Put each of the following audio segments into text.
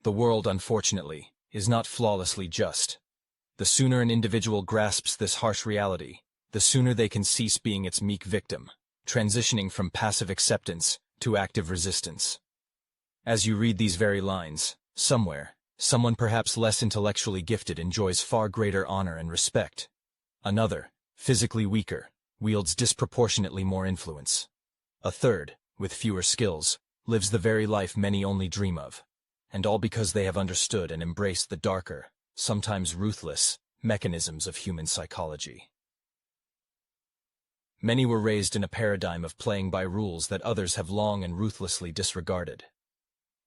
The world, unfortunately, is not flawlessly just. The sooner an individual grasps this harsh reality, the sooner they can cease being its meek victim, transitioning from passive acceptance to active resistance. As you read these very lines, somewhere, someone perhaps less intellectually gifted enjoys far greater honor and respect. Another, physically weaker, wields disproportionately more influence. A third, with fewer skills, lives the very life many only dream of. And all because they have understood and embraced the darker, sometimes ruthless, mechanisms of human psychology. Many were raised in a paradigm of playing by rules that others have long and ruthlessly disregarded.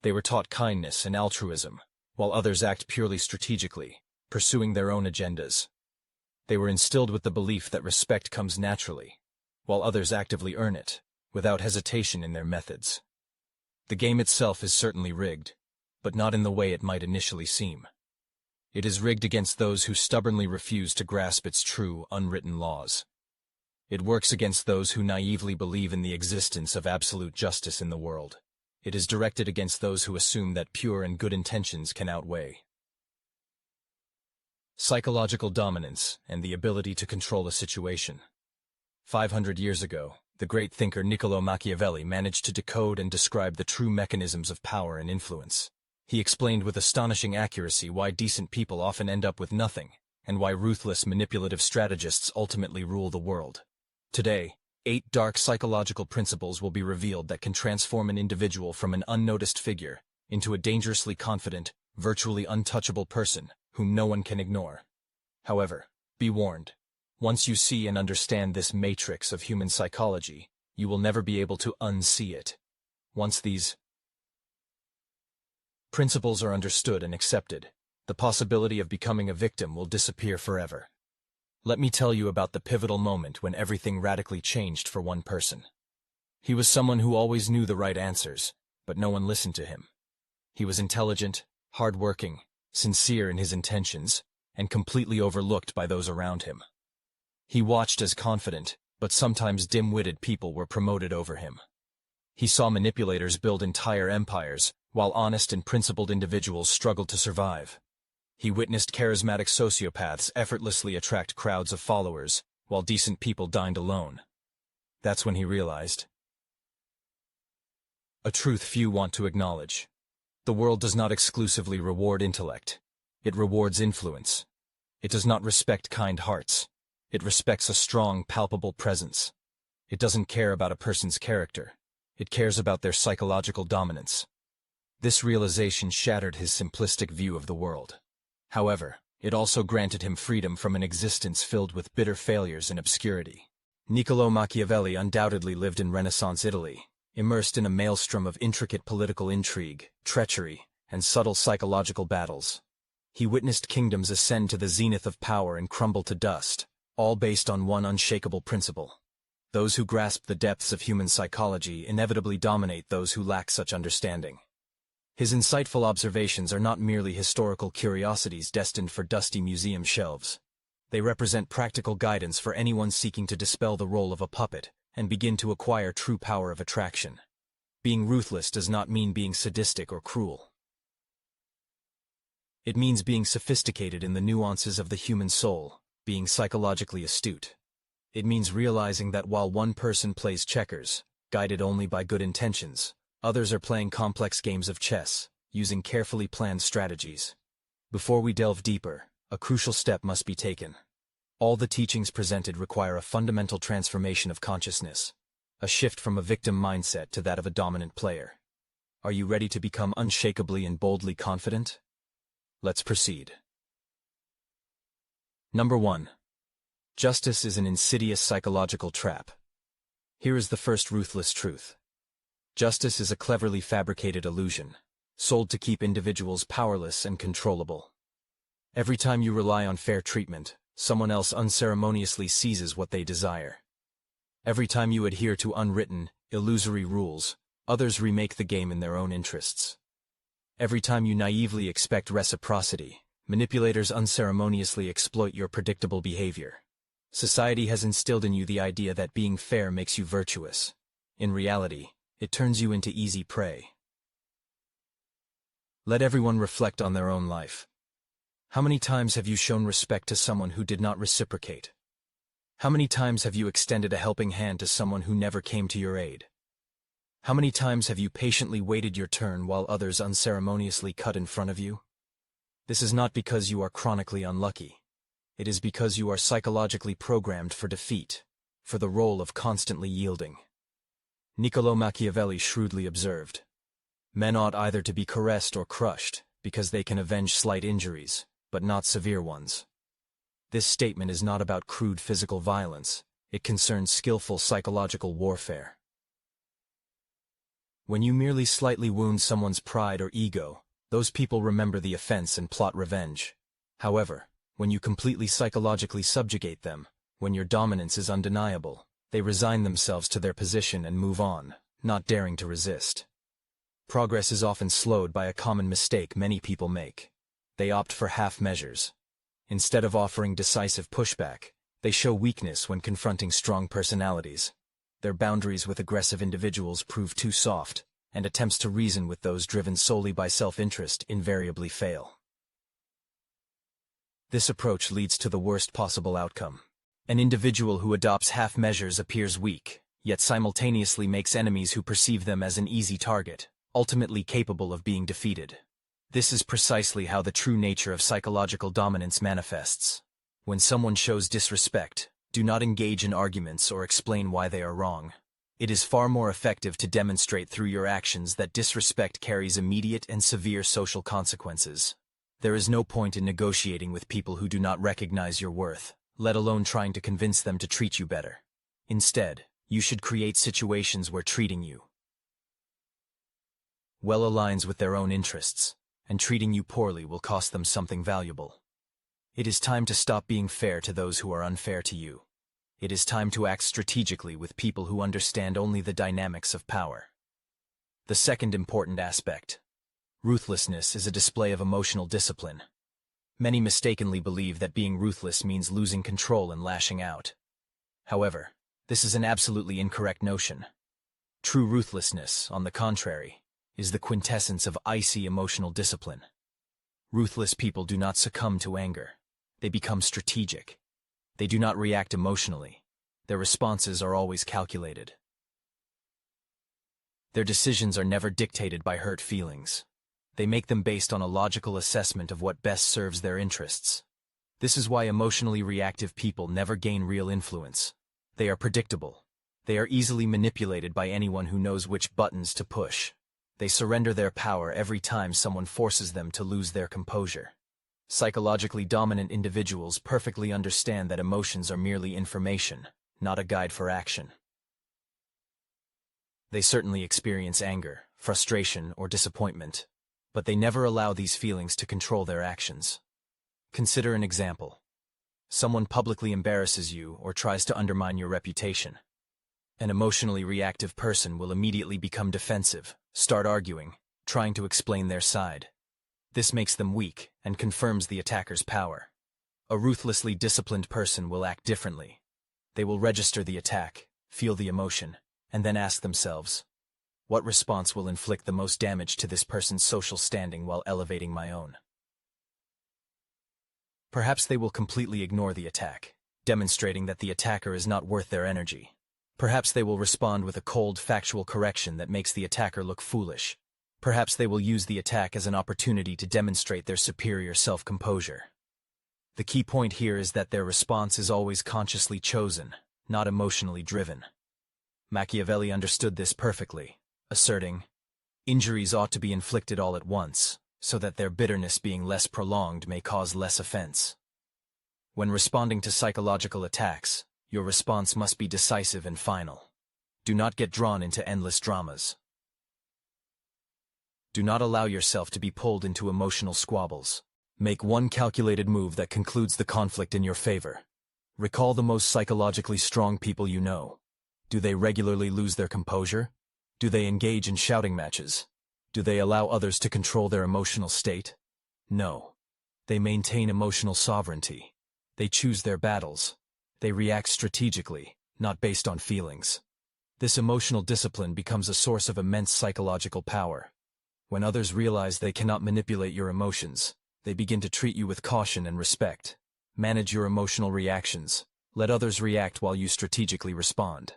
They were taught kindness and altruism, while others act purely strategically, pursuing their own agendas. They were instilled with the belief that respect comes naturally, while others actively earn it, without hesitation in their methods. The game itself is certainly rigged, but not in the way it might initially seem. It is rigged against those who stubbornly refuse to grasp its true, unwritten laws. It works against those who naively believe in the existence of absolute justice in the world. It is directed against those who assume that pure and good intentions can outweigh. Psychological dominance and the ability to control a situation. 500 years ago, the great thinker Niccolò Machiavelli managed to decode and describe the true mechanisms of power and influence. He explained with astonishing accuracy why decent people often end up with nothing, and why ruthless, manipulative strategists ultimately rule the world. Today, 8 dark psychological principles will be revealed that can transform an individual from an unnoticed figure into a dangerously confident, virtually untouchable person whom no one can ignore. However, be warned. Once you see and understand this matrix of human psychology, you will never be able to unsee it. Once these principles are understood and accepted, the possibility of becoming a victim will disappear forever. Let me tell you about the pivotal moment when everything radically changed for one person. He was someone who always knew the right answers, but no one listened to him. He was intelligent, hard-working, sincere in his intentions, and completely overlooked by those around him. He watched as confident, but sometimes dim-witted people were promoted over him. He saw manipulators build entire empires, while honest and principled individuals struggled to survive. He witnessed charismatic sociopaths effortlessly attract crowds of followers, while decent people dined alone. That's when he realized a truth few want to acknowledge. The world does not exclusively reward intellect. It rewards influence. It does not respect kind hearts. It respects a strong, palpable presence. It doesn't care about a person's character. It cares about their psychological dominance. This realization shattered his simplistic view of the world. However, it also granted him freedom from an existence filled with bitter failures and obscurity. Niccolò Machiavelli undoubtedly lived in Renaissance Italy, immersed in a maelstrom of intricate political intrigue, treachery, and subtle psychological battles. He witnessed kingdoms ascend to the zenith of power and crumble to dust, all based on one unshakable principle. Those who grasp the depths of human psychology inevitably dominate those who lack such understanding. His insightful observations are not merely historical curiosities destined for dusty museum shelves. They represent practical guidance for anyone seeking to dispel the role of a puppet and begin to acquire true power of attraction. Being ruthless does not mean being sadistic or cruel. It means being sophisticated in the nuances of the human soul, being psychologically astute. It means realizing that while one person plays checkers, guided only by good intentions, others are playing complex games of chess, using carefully planned strategies. Before we delve deeper, a crucial step must be taken. All the teachings presented require a fundamental transformation of consciousness, a shift from a victim mindset to that of a dominant player. Are you ready to become unshakably and boldly confident? Let's proceed. Number 1. Justice is an insidious psychological trap. Here is the first ruthless truth. Justice is a cleverly fabricated illusion, sold to keep individuals powerless and controllable. Every time you rely on fair treatment, someone else unceremoniously seizes what they desire. Every time you adhere to unwritten, illusory rules, others remake the game in their own interests. Every time you naively expect reciprocity, manipulators unceremoniously exploit your predictable behavior. Society has instilled in you the idea that being fair makes you virtuous. In reality, it turns you into easy prey. Let everyone reflect on their own life. How many times have you shown respect to someone who did not reciprocate? How many times have you extended a helping hand to someone who never came to your aid? How many times have you patiently waited your turn while others unceremoniously cut in front of you? This is not because you are chronically unlucky. It is because you are psychologically programmed for defeat, for the role of constantly yielding. Niccolò Machiavelli shrewdly observed, "Men ought either to be caressed or crushed, because they can avenge slight injuries, but not severe ones." This statement is not about crude physical violence. It concerns skillful psychological warfare. When you merely slightly wound someone's pride or ego, those people remember the offense and plot revenge. However, when you completely psychologically subjugate them, when your dominance is undeniable, they resign themselves to their position and move on, not daring to resist. Progress is often slowed by a common mistake many people make. They opt for half measures. Instead of offering decisive pushback, they show weakness when confronting strong personalities. Their boundaries with aggressive individuals prove too soft, and attempts to reason with those driven solely by self-interest invariably fail. This approach leads to the worst possible outcome. An individual who adopts half measures appears weak, yet simultaneously makes enemies who perceive them as an easy target, ultimately capable of being defeated. This is precisely how the true nature of psychological dominance manifests. When someone shows disrespect, do not engage in arguments or explain why they are wrong. It is far more effective to demonstrate through your actions that disrespect carries immediate and severe social consequences. There is no point in negotiating with people who do not recognize your worth, let alone trying to convince them to treat you better. Instead, you should create situations where treating you well aligns with their own interests, and treating you poorly will cost them something valuable. It is time to stop being fair to those who are unfair to you. It is time to act strategically with people who understand only the dynamics of power. The second important aspect. Ruthlessness is a display of emotional discipline. Many mistakenly believe that being ruthless means losing control and lashing out. However, this is an absolutely incorrect notion. True ruthlessness, on the contrary, is the quintessence of icy emotional discipline. Ruthless people do not succumb to anger. They become strategic. They do not react emotionally. Their responses are always calculated. Their decisions are never dictated by hurt feelings. They make them based on a logical assessment of what best serves their interests. This is why emotionally reactive people never gain real influence. They are predictable. They are easily manipulated by anyone who knows which buttons to push. They surrender their power every time someone forces them to lose their composure. Psychologically dominant individuals perfectly understand that emotions are merely information, not a guide for action. They certainly experience anger, frustration, or disappointment, but they never allow these feelings to control their actions. Consider an example. Someone publicly embarrasses you or tries to undermine your reputation. An emotionally reactive person will immediately become defensive, start arguing, trying to explain their side. This makes them weak and confirms the attacker's power. A ruthlessly disciplined person will act differently. They will register the attack, feel the emotion, and then ask themselves, what response will inflict the most damage to this person's social standing while elevating my own? Perhaps they will completely ignore the attack, demonstrating that the attacker is not worth their energy. Perhaps they will respond with a cold, factual correction that makes the attacker look foolish. Perhaps they will use the attack as an opportunity to demonstrate their superior self-composure. The key point here is that their response is always consciously chosen, not emotionally driven. Machiavelli understood this perfectly, asserting, "Injuries ought to be inflicted all at once, so that their bitterness being less prolonged may cause less offense." When responding to psychological attacks, your response must be decisive and final. Do not get drawn into endless dramas. Do not allow yourself to be pulled into emotional squabbles. Make one calculated move that concludes the conflict in your favor. Recall the most psychologically strong people you know. Do they regularly lose their composure? Do they engage in shouting matches? Do they allow others to control their emotional state? No. They maintain emotional sovereignty. They choose their battles. They react strategically, not based on feelings. This emotional discipline becomes a source of immense psychological power. When others realize they cannot manipulate your emotions, they begin to treat you with caution and respect. Manage your emotional reactions. Let others react while you strategically respond.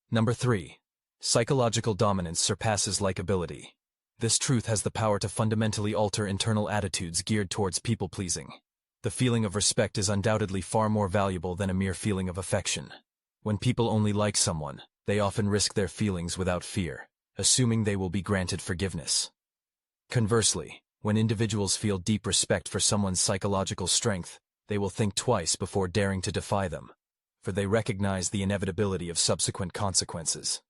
Number 3. Psychological dominance surpasses likability. This truth has the power to fundamentally alter internal attitudes geared towards people-pleasing. The feeling of respect is undoubtedly far more valuable than a mere feeling of affection. When people only like someone, they often risk their feelings without fear, assuming they will be granted forgiveness. Conversely, when individuals feel deep respect for someone's psychological strength, they will think twice before daring to defy them, for they recognize the inevitability of subsequent consequences.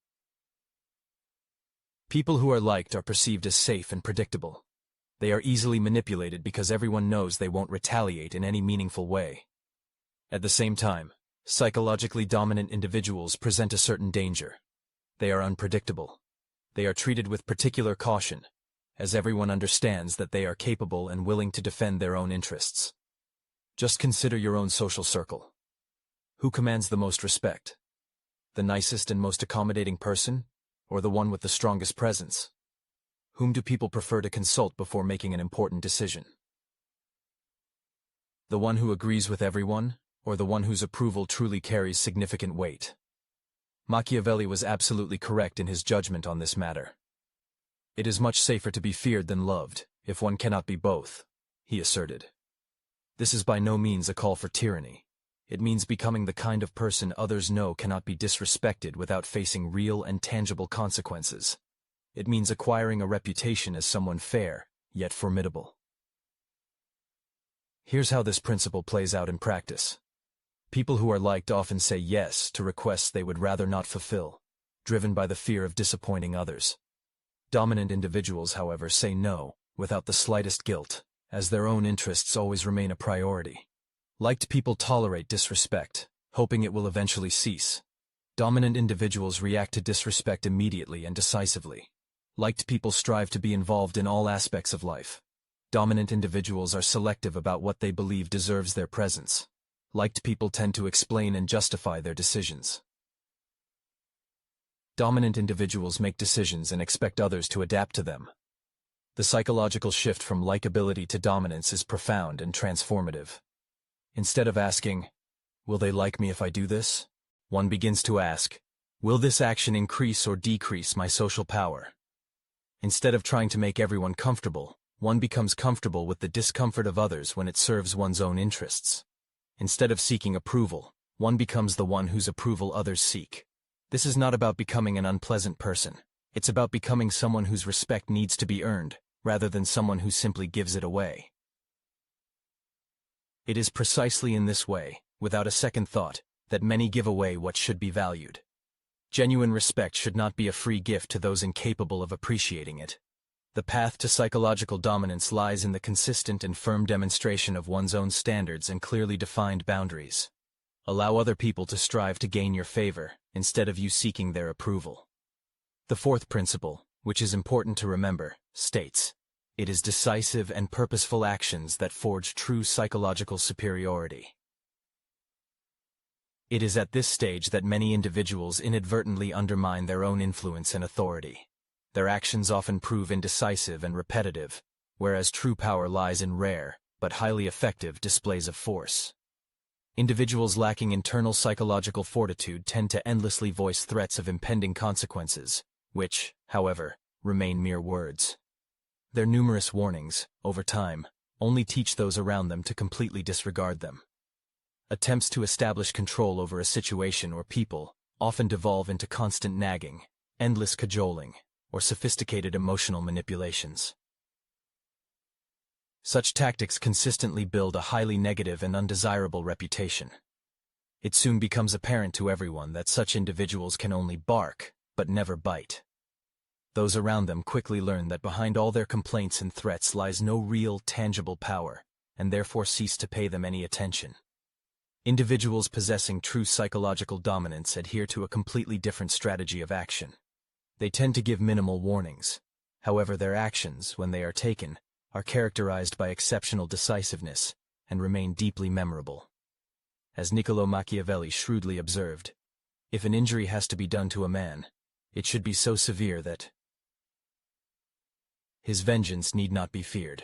People who are liked are perceived as safe and predictable. They are easily manipulated because everyone knows they won't retaliate in any meaningful way. At the same time, psychologically dominant individuals present a certain danger. They are unpredictable. They are treated with particular caution, as everyone understands that they are capable and willing to defend their own interests. Just consider your own social circle. Who commands the most respect? The nicest and most accommodating person, or the one with the strongest presence? Whom do people prefer to consult before making an important decision? The one who agrees with everyone, or the one whose approval truly carries significant weight? Machiavelli was absolutely correct in his judgment on this matter. It is much safer to be feared than loved, if one cannot be both, he asserted. This is by no means a call for tyranny. It means becoming the kind of person others know cannot be disrespected without facing real and tangible consequences. It means acquiring a reputation as someone fair, yet formidable. Here's how this principle plays out in practice. People who are liked often say yes to requests they would rather not fulfill, driven by the fear of disappointing others. Dominant individuals, however, say no, without the slightest guilt, as their own interests always remain a priority. Liked people tolerate disrespect, hoping it will eventually cease. Dominant individuals react to disrespect immediately and decisively. Liked people strive to be involved in all aspects of life. Dominant individuals are selective about what they believe deserves their presence. Liked people tend to explain and justify their decisions. Dominant individuals make decisions and expect others to adapt to them. The psychological shift from likability to dominance is profound and transformative. Instead of asking, "Will they like me if I do this?" one begins to ask, "Will this action increase or decrease my social power?" Instead of trying to make everyone comfortable, one becomes comfortable with the discomfort of others when it serves one's own interests. Instead of seeking approval, one becomes the one whose approval others seek. This is not about becoming an unpleasant person. It's about becoming someone whose respect needs to be earned, rather than someone who simply gives it away. It is precisely in this way, without a second thought, that many give away what should be valued. Genuine respect should not be a free gift to those incapable of appreciating it. The path to psychological dominance lies in the consistent and firm demonstration of one's own standards and clearly defined boundaries. Allow other people to strive to gain your favor, instead of you seeking their approval. The fourth principle, which is important to remember, states, "It is decisive and purposeful actions that forge true psychological superiority." It is at this stage that many individuals inadvertently undermine their own influence and authority. Their actions often prove indecisive and repetitive, whereas true power lies in rare, but highly effective displays of force. Individuals lacking internal psychological fortitude tend to endlessly voice threats of impending consequences, which, however, remain mere words. Their numerous warnings, over time, only teach those around them to completely disregard them. Attempts to establish control over a situation or people often devolve into constant nagging, endless cajoling, or sophisticated emotional manipulations. Such tactics consistently build a highly negative and undesirable reputation. It soon becomes apparent to everyone that such individuals can only bark, but never bite. Those around them quickly learn that behind all their complaints and threats lies no real, tangible power, and therefore cease to pay them any attention. Individuals possessing true psychological dominance adhere to a completely different strategy of action. They tend to give minimal warnings. However, their actions, when they are taken, are characterized by exceptional decisiveness and remain deeply memorable. As Niccolò Machiavelli shrewdly observed, if an injury has to be done to a man, it should be so severe that his vengeance need not be feared.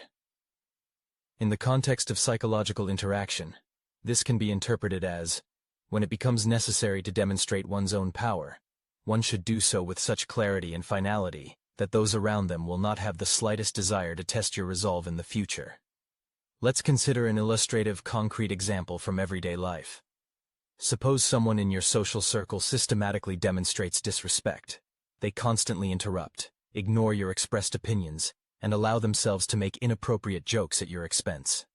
In the context of psychological interaction, this can be interpreted as, when it becomes necessary to demonstrate one's own power, one should do so with such clarity and finality that those around them will not have the slightest desire to test your resolve in the future. Let's consider an illustrative, concrete example from everyday life. Suppose someone in your social circle systematically demonstrates disrespect. They constantly interrupt, ignore your expressed opinions, and allow themselves to make inappropriate jokes at your expense.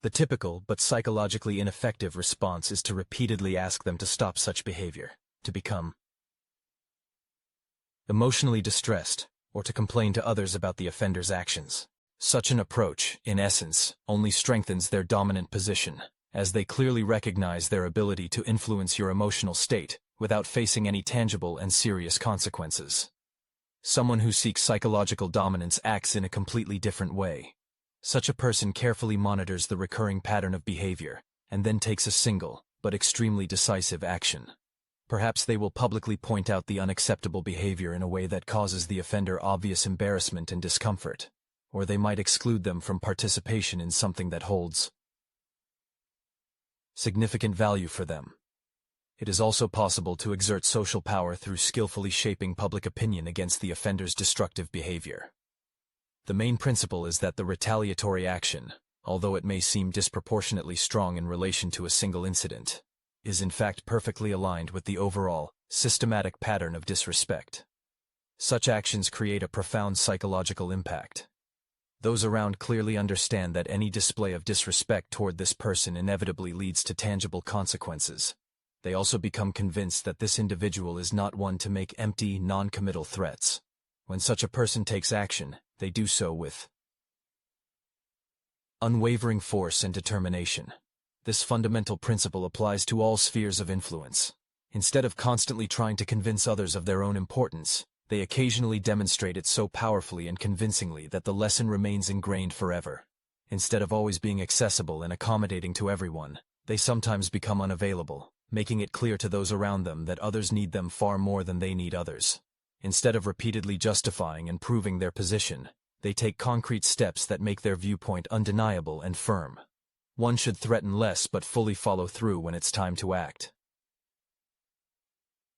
The typical but psychologically ineffective response is to repeatedly ask them to stop such behavior, to become emotionally distressed, or to complain to others about the offender's actions. Such an approach, in essence, only strengthens their dominant position, as they clearly recognize their ability to influence your emotional state without facing any tangible and serious consequences. Someone who seeks psychological dominance acts in a completely different way. Such a person carefully monitors the recurring pattern of behavior, and then takes a single, but extremely decisive action. Perhaps they will publicly point out the unacceptable behavior in a way that causes the offender obvious embarrassment and discomfort, or they might exclude them from participation in something that holds significant value for them. It is also possible to exert social power through skillfully shaping public opinion against the offender's destructive behavior. The main principle is that the retaliatory action, although it may seem disproportionately strong in relation to a single incident, is in fact perfectly aligned with the overall, systematic pattern of disrespect. Such actions create a profound psychological impact. Those around clearly understand that any display of disrespect toward this person inevitably leads to tangible consequences. They also become convinced that this individual is not one to make empty, non-committal threats. When such a person takes action, they do so with unwavering force and determination. This fundamental principle applies to all spheres of influence. Instead of constantly trying to convince others of their own importance, they occasionally demonstrate it so powerfully and convincingly that the lesson remains ingrained forever. Instead of always being accessible and accommodating to everyone, they sometimes become unavailable, making it clear to those around them that others need them far more than they need others. Instead of repeatedly justifying and proving their position, they take concrete steps that make their viewpoint undeniable and firm. One should threaten less but fully follow through when it's time to act.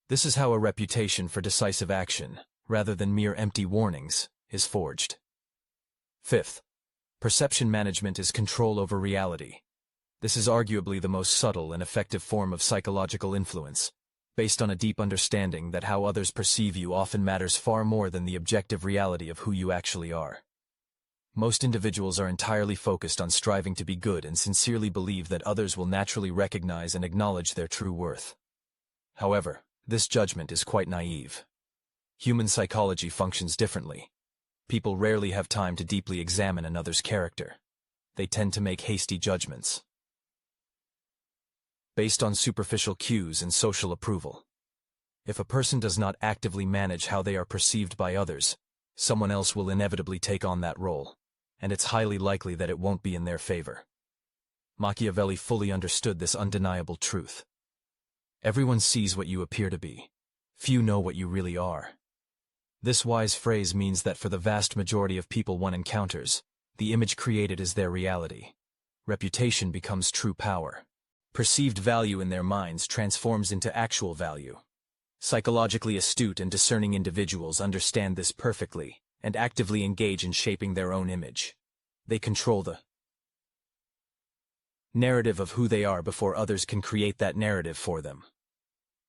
This is how a reputation for decisive action, rather than mere empty warnings, is forged. Fifth, perception management is control over reality. This is arguably the most subtle and effective form of psychological influence, based on a deep understanding that how others perceive you often matters far more than the objective reality of who you actually are. Most individuals are entirely focused on striving to be good and sincerely believe that others will naturally recognize and acknowledge their true worth. However, this judgment is quite naive. Human psychology functions differently. People rarely have time to deeply examine another's character. They tend to make hasty judgments based on superficial cues and social approval. If a person does not actively manage how they are perceived by others, someone else will inevitably take on that role, and it's highly likely that it won't be in their favor. Machiavelli fully understood this undeniable truth. Everyone sees what you appear to be. Few know what you really are. This wise phrase means that for the vast majority of people one encounters, the image created is their reality. Reputation becomes true power. Perceived value in their minds transforms into actual value. Psychologically astute and discerning individuals understand this perfectly and actively engage in shaping their own image. They control the narrative of who they are before others can create that narrative for them.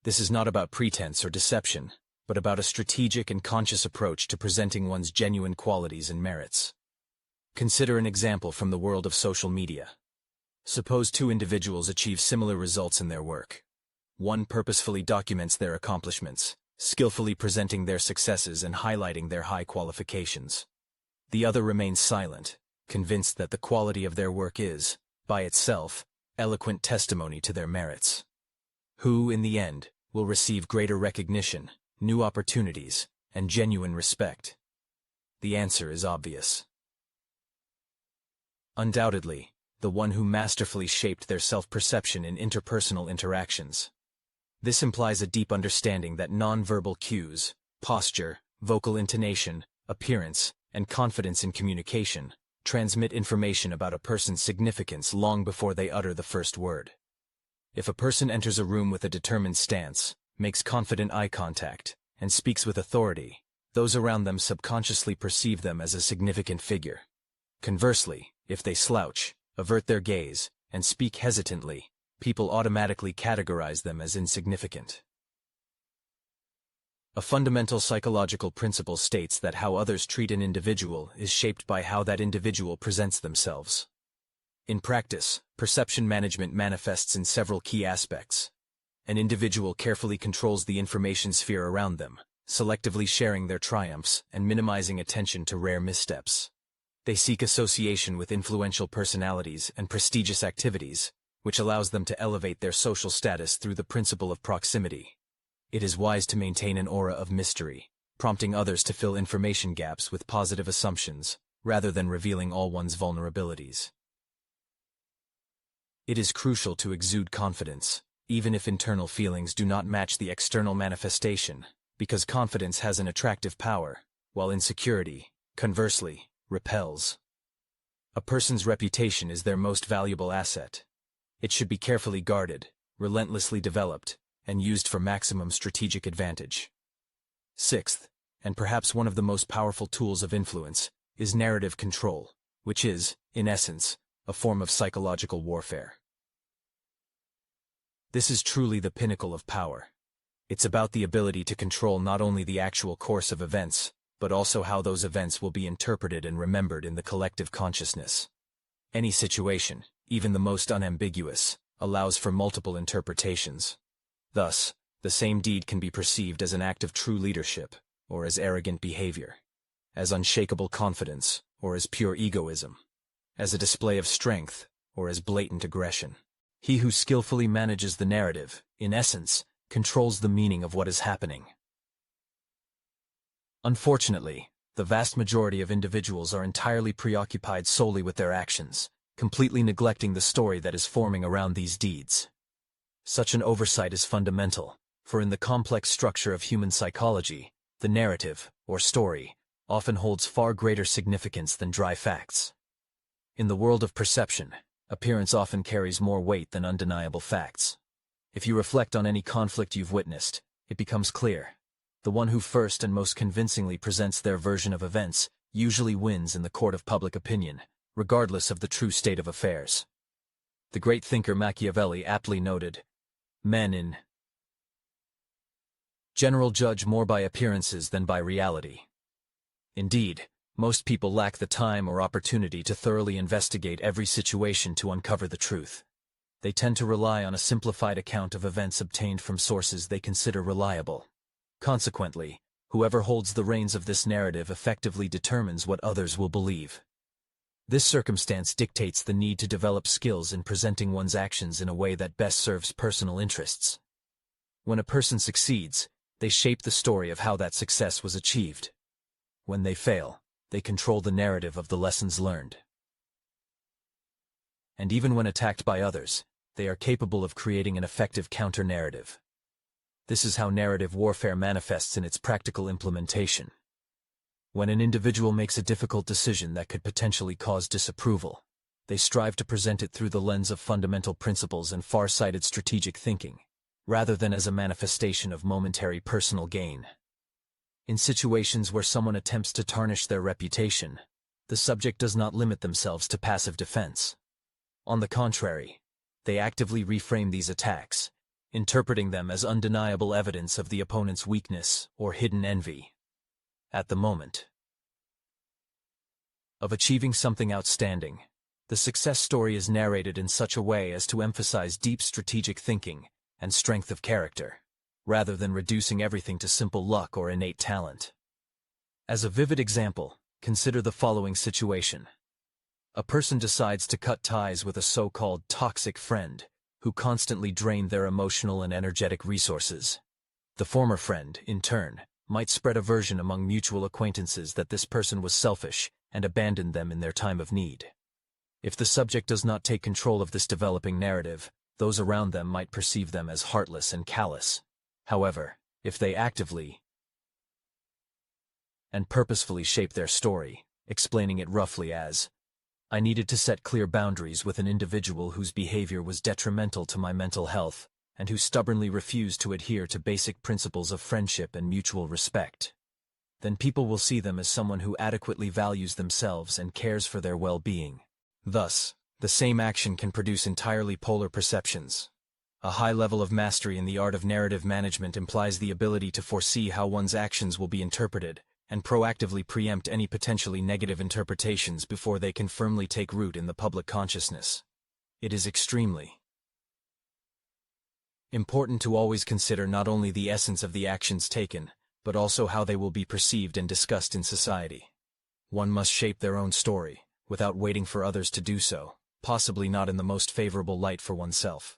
This is not about pretense or deception, but about a strategic and conscious approach to presenting one's genuine qualities and merits. Consider an example from the world of social media. Suppose two individuals achieve similar results in their work. One purposefully documents their accomplishments, skillfully presenting their successes and highlighting their high qualifications. The other remains silent, convinced that the quality of their work is, by itself, eloquent testimony to their merits. Who, in the end, will receive greater recognition, new opportunities, and genuine respect? The answer is obvious. Undoubtedly, the one who masterfully shaped their self-perception in interpersonal interactions. This implies a deep understanding that non-verbal cues, posture, vocal intonation, appearance, and confidence in communication transmit information about a person's significance long before they utter the first word. If a person enters a room with a determined stance, makes confident eye contact, and speaks with authority, those around them subconsciously perceive them as a significant figure. Conversely, if they slouch, avert their gaze, and speak hesitantly, people automatically categorize them as insignificant. A fundamental psychological principle states that how others treat an individual is shaped by how that individual presents themselves. In practice, perception management manifests in several key aspects. An individual carefully controls the information sphere around them, selectively sharing their triumphs and minimizing attention to rare missteps. They seek association with influential personalities and prestigious activities, which allows them to elevate their social status through the principle of proximity. It is wise to maintain an aura of mystery, prompting others to fill information gaps with positive assumptions, rather than revealing all one's vulnerabilities. It is crucial to exude confidence, even if internal feelings do not match the external manifestation, because confidence has an attractive power, while insecurity, conversely, repels. A person's reputation is their most valuable asset. It should be carefully guarded, relentlessly developed, and used for maximum strategic advantage. Sixth, and perhaps one of the most powerful tools of influence, is narrative control, which is, in essence, a form of psychological warfare. This is truly the pinnacle of power. It's about the ability to control not only the actual course of events, but also how those events will be interpreted and remembered in the collective consciousness. Any situation, even the most unambiguous, allows for multiple interpretations. Thus, the same deed can be perceived as an act of true leadership, or as arrogant behavior, as unshakable confidence, or as pure egoism, as a display of strength, or as blatant aggression. He who skillfully manages the narrative, in essence, controls the meaning of what is happening. Unfortunately, the vast majority of individuals are entirely preoccupied solely with their actions, completely neglecting the story that is forming around these deeds. Such an oversight is fundamental, for in the complex structure of human psychology, the narrative, or story, often holds far greater significance than dry facts. In the world of perception, appearance often carries more weight than undeniable facts. If you reflect on any conflict you've witnessed, it becomes clear. The one who first and most convincingly presents their version of events usually wins in the court of public opinion, regardless of the true state of affairs. The great thinker Machiavelli aptly noted, "Men in general judge more by appearances than by reality." Indeed, most people lack the time or opportunity to thoroughly investigate every situation to uncover the truth. They tend to rely on a simplified account of events obtained from sources they consider reliable. Consequently, whoever holds the reins of this narrative effectively determines what others will believe. This circumstance dictates the need to develop skills in presenting one's actions in a way that best serves personal interests. When a person succeeds, they shape the story of how that success was achieved. When they fail, they control the narrative of the lessons learned. And even when attacked by others, they are capable of creating an effective counter-narrative. This is how narrative warfare manifests in its practical implementation. When an individual makes a difficult decision that could potentially cause disapproval, they strive to present it through the lens of fundamental principles and far-sighted strategic thinking, rather than as a manifestation of momentary personal gain. In situations where someone attempts to tarnish their reputation, the subject does not limit themselves to passive defense. On the contrary, they actively reframe these attacks, interpreting them as undeniable evidence of the opponent's weakness or hidden envy. At the moment of achieving something outstanding, the success story is narrated in such a way as to emphasize deep strategic thinking and strength of character, rather than reducing everything to simple luck or innate talent. As a vivid example, consider the following situation. A person decides to cut ties with a so-called toxic friend who constantly drained their emotional and energetic resources. The former friend, in turn, might spread a version among mutual acquaintances that this person was selfish and abandoned them in their time of need. If the subject does not take control of this developing narrative, those around them might perceive them as heartless and callous. However, if they actively and purposefully shape their story, explaining it roughly as, "I needed to set clear boundaries with an individual whose behavior was detrimental to my mental health, and who stubbornly refused to adhere to basic principles of friendship and mutual respect." Then people will see them as someone who adequately values themselves and cares for their well-being. Thus, the same action can produce entirely polar perceptions. A high level of mastery in the art of narrative management implies the ability to foresee how one's actions will be interpreted, and proactively preempt any potentially negative interpretations before they can firmly take root in the public consciousness. It is extremely important to always consider not only the essence of the actions taken, but also how they will be perceived and discussed in society. One must shape their own story, without waiting for others to do so, possibly not in the most favorable light for oneself.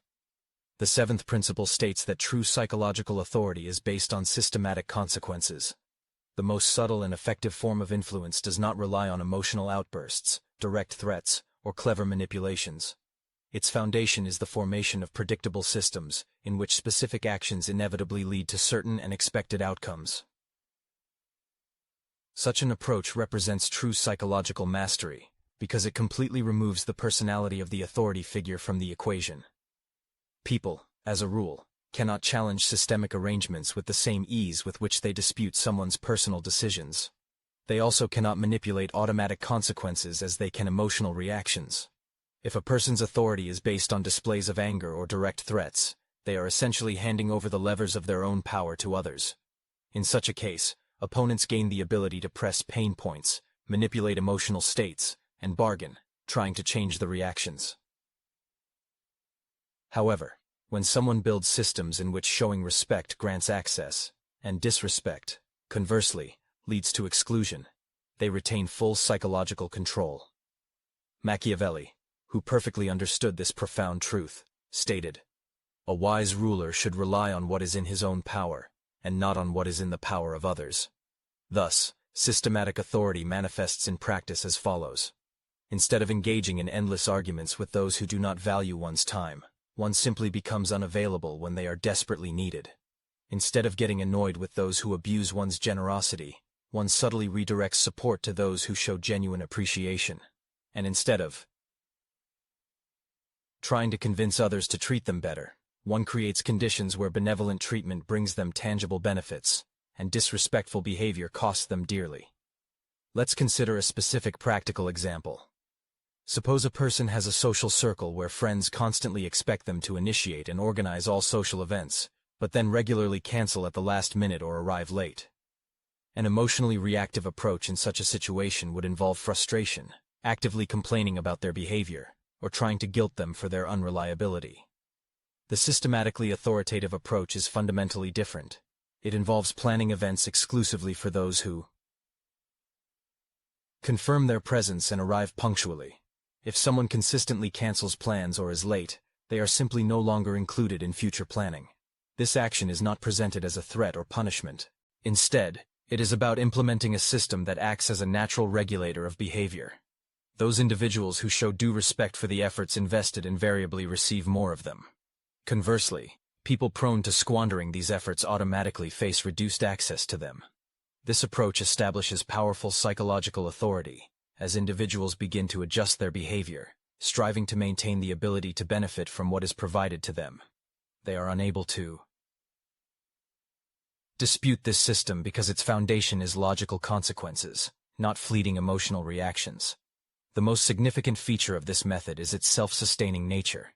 The seventh principle states that true psychological authority is based on systematic consequences. The most subtle and effective form of influence does not rely on emotional outbursts, direct threats, or clever manipulations. Its foundation is the formation of predictable systems, in which specific actions inevitably lead to certain and expected outcomes. Such an approach represents true psychological mastery, because it completely removes the personality of the authority figure from the equation. People, as a rule, cannot challenge systemic arrangements with the same ease with which they dispute someone's personal decisions. They also cannot manipulate automatic consequences as they can emotional reactions. If a person's authority is based on displays of anger or direct threats, they are essentially handing over the levers of their own power to others. In such a case, opponents gain the ability to press pain points, manipulate emotional states, and bargain, trying to change the reactions. However, when someone builds systems in which showing respect grants access, and disrespect, conversely, leads to exclusion, they retain full psychological control. Machiavelli, who perfectly understood this profound truth, stated, "A wise ruler should rely on what is in his own power, and not on what is in the power of others." Thus, systematic authority manifests in practice as follows. Instead of engaging in endless arguments with those who do not value one's time, one simply becomes unavailable when they are desperately needed. Instead of getting annoyed with those who abuse one's generosity, one subtly redirects support to those who show genuine appreciation. And instead of trying to convince others to treat them better, one creates conditions where benevolent treatment brings them tangible benefits, and disrespectful behavior costs them dearly. Let's consider a specific practical example. Suppose a person has a social circle where friends constantly expect them to initiate and organize all social events, but then regularly cancel at the last minute or arrive late. An emotionally reactive approach in such a situation would involve frustration, actively complaining about their behavior, or trying to guilt them for their unreliability. The systematically authoritative approach is fundamentally different. It involves planning events exclusively for those who confirm their presence and arrive punctually. If someone consistently cancels plans or is late, they are simply no longer included in future planning. This action is not presented as a threat or punishment. Instead, it is about implementing a system that acts as a natural regulator of behavior. Those individuals who show due respect for the efforts invested invariably receive more of them. Conversely, people prone to squandering these efforts automatically face reduced access to them. This approach establishes powerful psychological authority, as individuals begin to adjust their behavior, striving to maintain the ability to benefit from what is provided to them. They are unable to dispute this system because its foundation is logical consequences, not fleeting emotional reactions. The most significant feature of this method is its self-sustaining nature.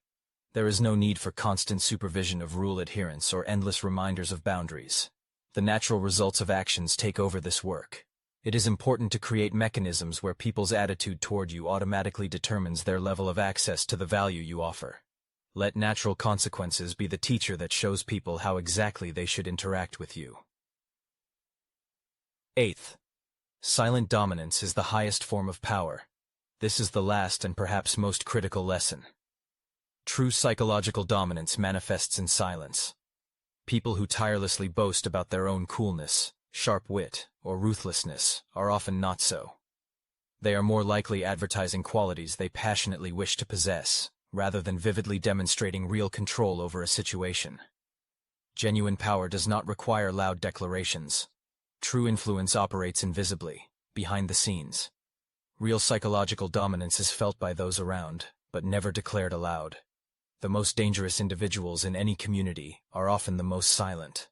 There is no need for constant supervision of rule adherence or endless reminders of boundaries. The natural results of actions take over this work. It is important to create mechanisms where people's attitude toward you automatically determines their level of access to the value you offer. Let natural consequences be the teacher that shows people how exactly they should interact with you. Eighth, silent dominance is the highest form of power. This is the last and perhaps most critical lesson. True psychological dominance manifests in silence. People who tirelessly boast about their own coolness, sharp wit, or ruthlessness are often not so. They are more likely advertising qualities they passionately wish to possess, rather than vividly demonstrating real control over a situation. Genuine power does not require loud declarations. True influence operates invisibly, behind the scenes. Real psychological dominance is felt by those around, but never declared aloud. The most dangerous individuals in any community are often the most silent.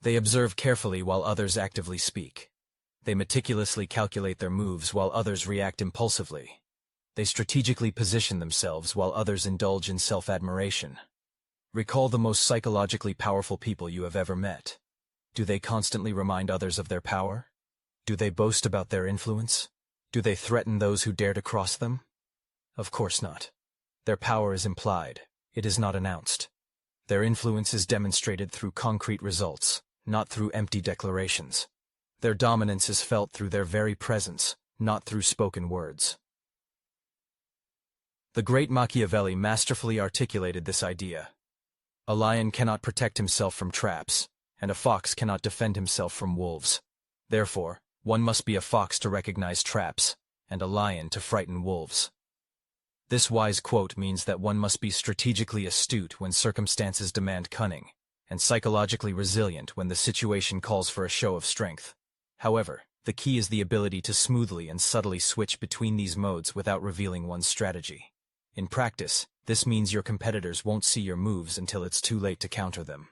They observe carefully while others actively speak. They meticulously calculate their moves while others react impulsively. They strategically position themselves while others indulge in self-admiration. Recall the most psychologically powerful people you have ever met. Do they constantly remind others of their power? Do they boast about their influence? Do they threaten those who dare to cross them? Of course not. Their power is implied. It is not announced. Their influence is demonstrated through concrete results, not through empty declarations. Their dominance is felt through their very presence, not through spoken words. The great Machiavelli masterfully articulated this idea. A lion cannot protect himself from traps, and a fox cannot defend himself from wolves. Therefore, one must be a fox to recognize traps, and a lion to frighten wolves. This wise quote means that one must be strategically astute when circumstances demand cunning, and psychologically resilient when the situation calls for a show of strength. However, the key is the ability to smoothly and subtly switch between these modes without revealing one's strategy. In practice, this means your competitors won't see your moves until it's too late to counter them.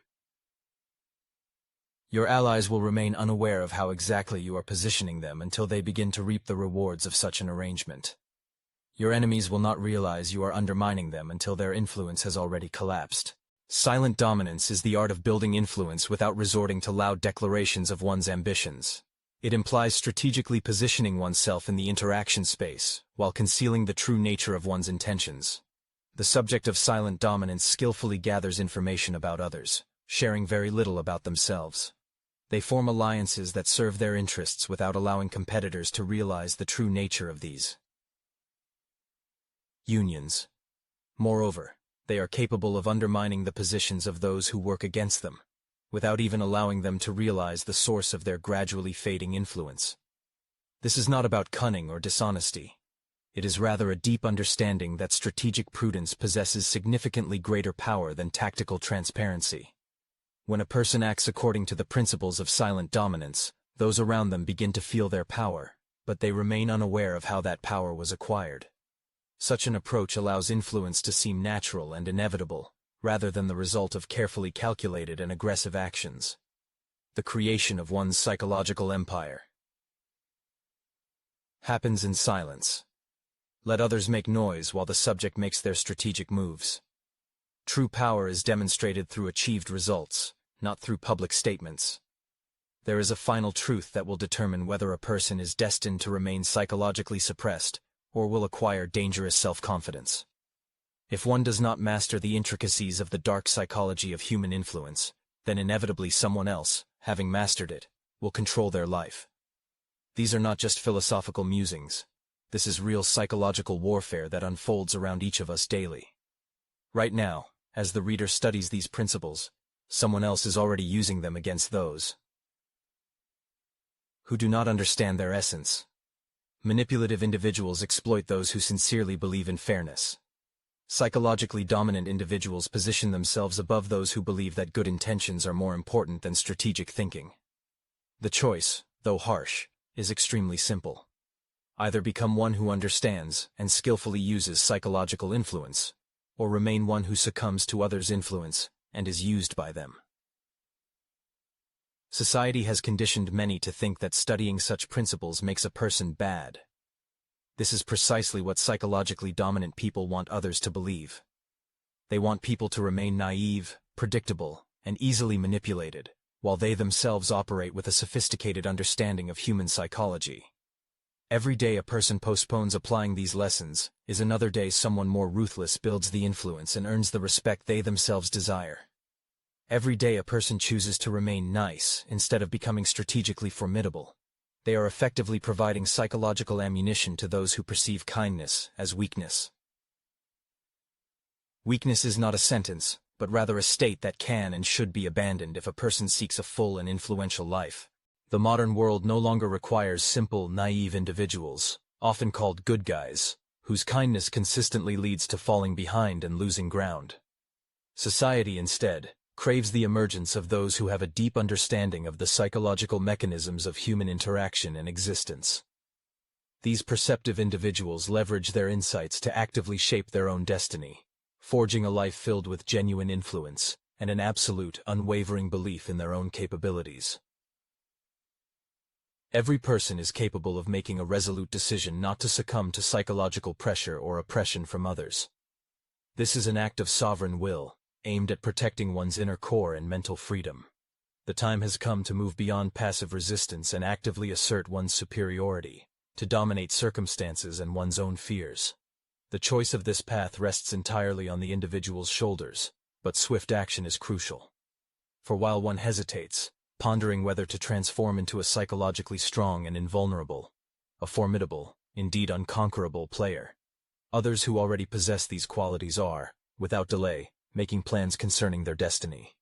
Your allies will remain unaware of how exactly you are positioning them until they begin to reap the rewards of such an arrangement. Your enemies will not realize you are undermining them until their influence has already collapsed. Silent dominance is the art of building influence without resorting to loud declarations of one's ambitions. It implies strategically positioning oneself in the interaction space, while concealing the true nature of one's intentions. The subject of silent dominance skillfully gathers information about others, sharing very little about themselves. They form alliances that serve their interests without allowing competitors to realize the true nature of these unions. Moreover, they are capable of undermining the positions of those who work against them, without even allowing them to realize the source of their gradually fading influence. This is not about cunning or dishonesty. It is rather a deep understanding that strategic prudence possesses significantly greater power than tactical transparency. When a person acts according to the principles of silent dominance, those around them begin to feel their power, but they remain unaware of how that power was acquired. Such an approach allows influence to seem natural and inevitable, rather than the result of carefully calculated and aggressive actions. The creation of one's psychological empire happens in silence. Let others make noise while the subject makes their strategic moves. True power is demonstrated through achieved results, not through public statements. There is a final truth that will determine whether a person is destined to remain psychologically suppressed or will acquire dangerous self-confidence. If one does not master the intricacies of the dark psychology of human influence, then inevitably someone else, having mastered it, will control their life. These are not just philosophical musings. This is real psychological warfare that unfolds around each of us daily. Right now, as the reader studies these principles, someone else is already using them against those who do not understand their essence. Manipulative individuals exploit those who sincerely believe in fairness. Psychologically dominant individuals position themselves above those who believe that good intentions are more important than strategic thinking. The choice, though harsh, is extremely simple. Either become one who understands and skillfully uses psychological influence, or remain one who succumbs to others' influence and is used by them. Society has conditioned many to think that studying such principles makes a person bad. This is precisely what psychologically dominant people want others to believe. They want people to remain naive, predictable, and easily manipulated, while they themselves operate with a sophisticated understanding of human psychology. Every day a person postpones applying these lessons is another day someone more ruthless builds the influence and earns the respect they themselves desire. Every day a person chooses to remain nice instead of becoming strategically formidable. They are effectively providing psychological ammunition to those who perceive kindness as weakness. Weakness is not a sentence, but rather a state that can and should be abandoned if a person seeks a full and influential life. The modern world no longer requires simple, naive individuals, often called good guys, whose kindness consistently leads to falling behind and losing ground. Society, instead, craves the emergence of those who have a deep understanding of the psychological mechanisms of human interaction and existence. These perceptive individuals leverage their insights to actively shape their own destiny, forging a life filled with genuine influence and an absolute, unwavering belief in their own capabilities. Every person is capable of making a resolute decision not to succumb to psychological pressure or oppression from others. This is an act of sovereign will, aimed at protecting one's inner core and mental freedom. The time has come to move beyond passive resistance and actively assert one's superiority, to dominate circumstances and one's own fears. The choice of this path rests entirely on the individual's shoulders, but swift action is crucial. For while one hesitates, pondering whether to transform into a psychologically strong and invulnerable, a formidable, indeed unconquerable player, others who already possess these qualities are, without delay, making plans concerning their destiny.